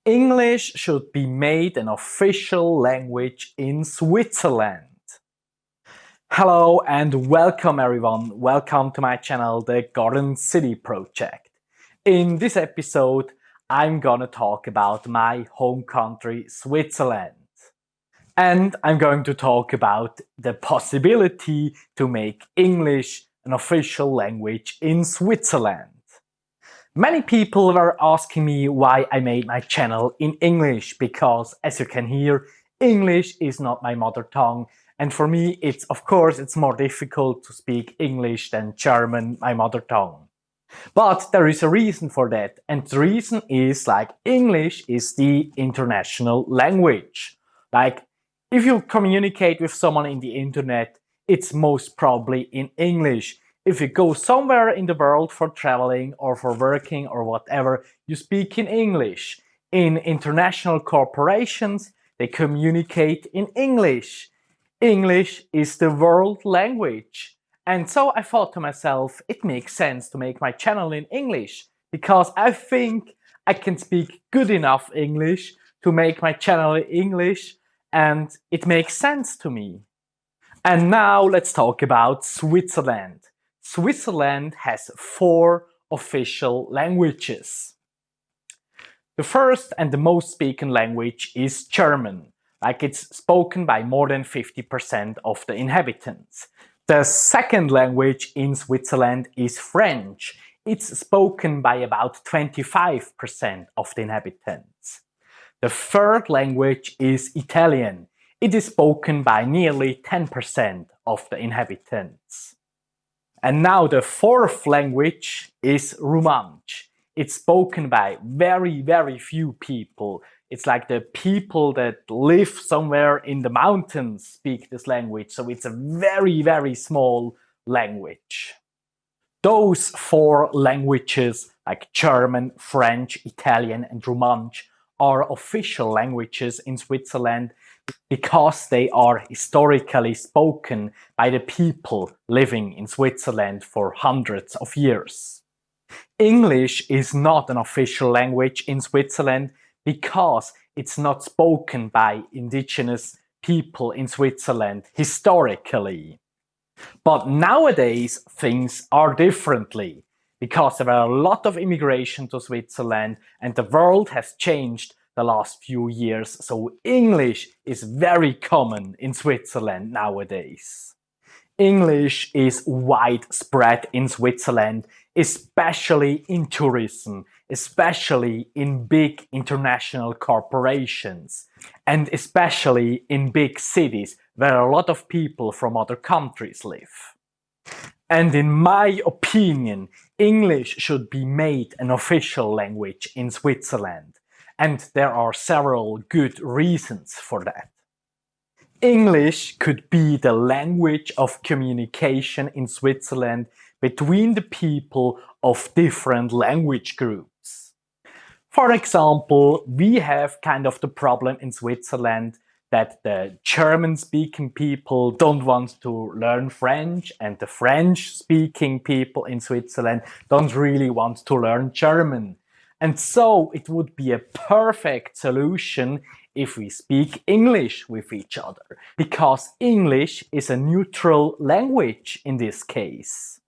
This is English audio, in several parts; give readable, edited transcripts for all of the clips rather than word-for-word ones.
English should be made an official language in Switzerland. Hello and welcome everyone. Welcome to my channel, the Garden City Project. In this episode, I'm gonna talk about my home country, Switzerland. And I'm going to talk about the possibility to make English an official language in Switzerland. Many people were asking me why I made my channel in English because, as you can hear, English is not my mother tongue, and for me it's more difficult to speak English than German, my mother tongue. But there is a reason for that, and the reason is English is the international language. If you communicate with someone in the internet, it's most probably in English. If you go somewhere in the world for traveling or for working or whatever, you speak in English. In international corporations, they communicate in English. English is the world language. And so I thought to myself, it makes sense to make my channel in English because I think I can speak good enough English to make my channel in English, and it makes sense to me. And now let's talk about Switzerland. Switzerland has 4 official languages. The first and the most spoken language is German. It's spoken by more than 50% of the inhabitants. The second language in Switzerland is French. It's spoken by about 25% of the inhabitants. The third language is Italian. It is spoken by nearly 10% of the inhabitants. And now the fourth language is Romansh. It's spoken by very few people. It's like the people that live somewhere in the mountains speak this language, so it's a very small language. Those 4 languages, like German, French, Italian and Romansh, are official languages in Switzerland because they are historically spoken by the people living in Switzerland for hundreds of years. English is not an official language in Switzerland because it's not spoken by indigenous people in Switzerland historically. But nowadays things are differently because there are a lot of immigration to Switzerland and the world has changed the last few years, so English is very common in Switzerland nowadays. English is widespread in Switzerland, especially in tourism, especially in big international corporations, and especially in big cities where a lot of people from other countries live. And in my opinion, English should be made an official language in Switzerland. And there are several good reasons for that. English could be the language of communication in Switzerland between the people of different language groups. For example, we have kind of the problem in Switzerland that the German-speaking people don't want to learn French, and the French-speaking people in Switzerland don't really want to learn German. And so it would be a perfect solution if we speak English with each other, because English is a neutral language in this case.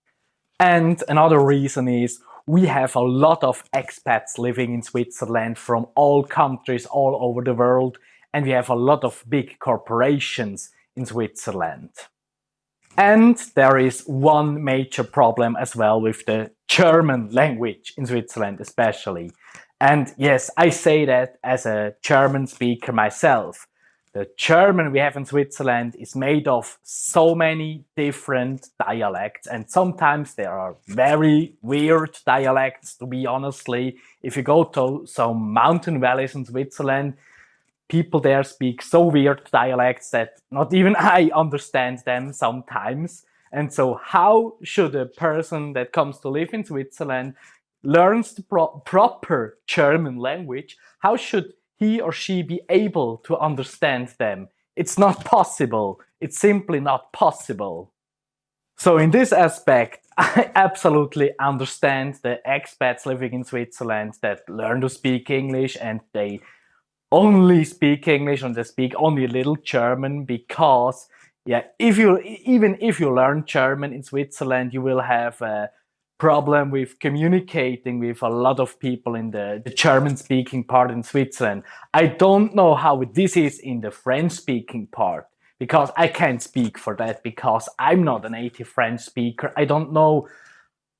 And another reason is we have a lot of expats living in Switzerland from all countries all over the world, and we have a lot of big corporations in Switzerland. And there is one major problem as well with the German language in Switzerland especially. And yes, I say that as a German speaker myself. The German we have in Switzerland is made of so many different dialects, and sometimes there are very weird dialects, to be honestly. If you go to some mountain valleys in Switzerland, people there speak so weird dialects that not even I understand them sometimes. And so how should a person that comes to live in Switzerland learns the proper German language? How should he or she be able to understand them? It's not possible. It's simply not possible. So in this aspect, I absolutely understand the expats living in Switzerland that learn to speak English and they only speak English and they speak only a little German because, yeah, even if you learn German in Switzerland, you will have a problem with communicating with a lot of people in the German speaking part in Switzerland. I don't know how this is in the French speaking part because I can't speak for that because I'm not a native French speaker. I don't know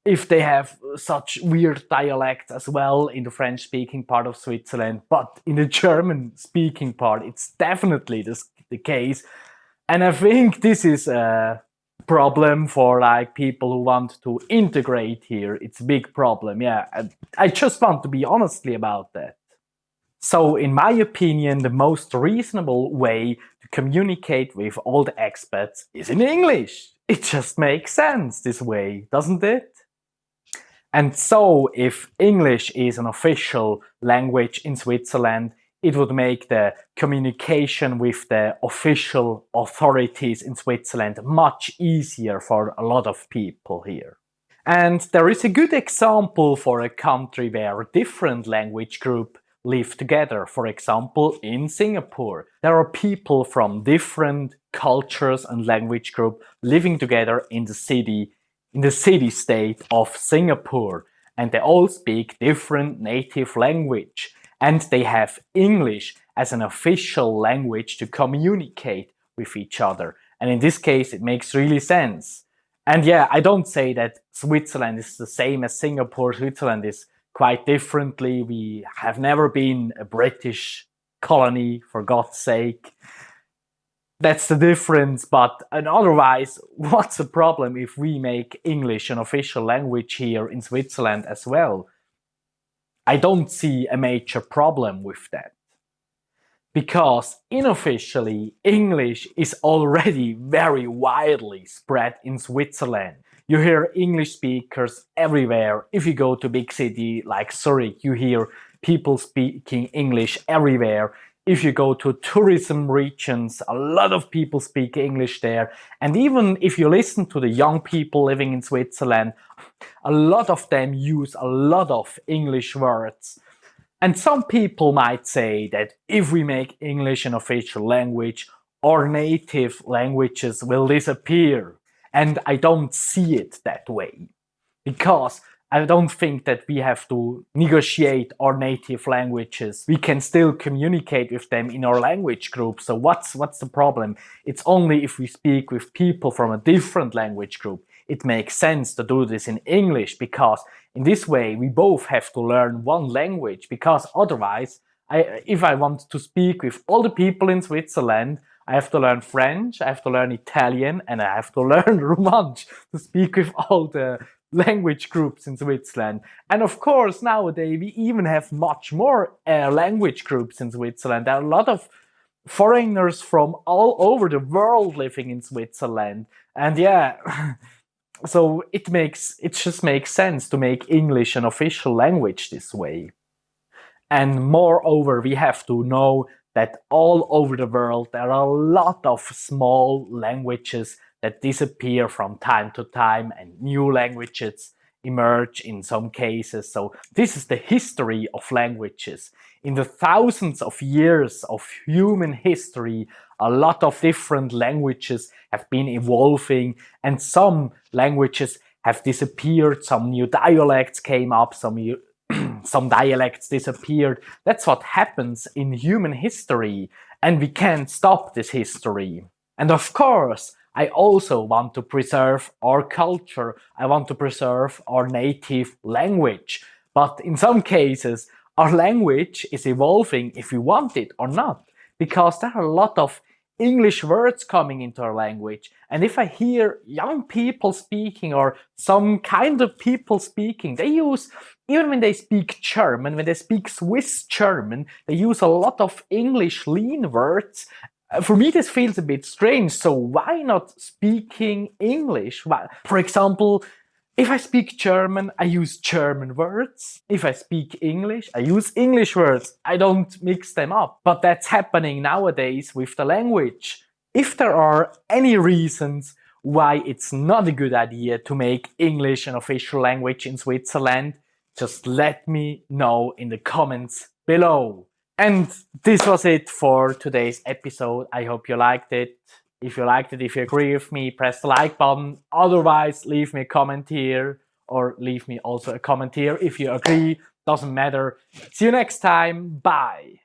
if they have such weird dialects as well in the French speaking part of Switzerland, but in the German speaking part, it's definitely the case. And I think this is a problem for like people who want to integrate here. It's a big problem. Yeah. I just want to be honestly about that. So, in my opinion, the most reasonable way to communicate with all the expats is in English. It just makes sense this way, doesn't it? And so, if English is an official language in Switzerland, it would make the communication with the official authorities in Switzerland much easier for a lot of people here. And there is a good example for a country where different language groups live together. For example, in Singapore, there are people from different cultures and language groups living together in the city state of Singapore, and they all speak different native language, and they have English as an official language to communicate with each other. And in this case, it makes really sense. And yeah, I don't say that Switzerland is the same as Singapore. Switzerland is quite differently. We have never been a British colony, for God's sake. That's the difference. But and otherwise, what's the problem if we make English an official language here in Switzerland as well? I don't see a major problem with that. Because unofficially, English is already very widely spread in Switzerland. You hear English speakers everywhere. If you go to a big city like Zurich, you hear people speaking English everywhere. If you go to tourism regions, a lot of people speak English there. And even if you listen to the young people living in Switzerland, a lot of them use a lot of English words. And some people might say that if we make English an official language, our native languages will disappear. And I don't see it that way. Because I don't think that we have to negotiate our native languages. We can still communicate with them in our language group. So what's the problem? It's only if we speak with people from a different language group. It makes sense to do this in English because in this way we both have to learn one language because otherwise if I want to speak with all the people in Switzerland, I have to learn French, I have to learn Italian, and I have to learn Romansh to speak with all the language groups in Switzerland. And of course, nowadays we even have much more language groups in Switzerland. There are a lot of foreigners from all over the world living in Switzerland. And yeah, so it just makes sense to make English an official language this way. And moreover, we have to know that all over the world there are a lot of small languages that disappear from time to time and new languages emerge in some cases. So this is the history of languages. In the thousands of years of human history, a lot of different languages have been evolving and some languages have disappeared, some new dialects came up, some dialects disappeared. That's what happens in human history, and we can't stop this history. And of course, I also want to preserve our culture. I want to preserve our native language. But in some cases, our language is evolving if we want it or not, because there are a lot of English words coming into our language. And if I hear young people speaking or some kind of people speaking, they use, even when they speak German, when they speak Swiss German, they use a lot of English lean words. For me, this feels a bit strange. So why not speaking English? For example, if I speak German, I use German words. If I speak English, I use English words. I don't mix them up. But that's happening nowadays with the language. If there are any reasons why it's not a good idea to make English an official language in Switzerland, just let me know in the comments below. And this was it for today's episode. I hope you liked it. If you liked it, if you agree with me, press the like button. Otherwise, leave me a comment here, or leave me also a comment here if you agree. Doesn't matter. See you next time. Bye.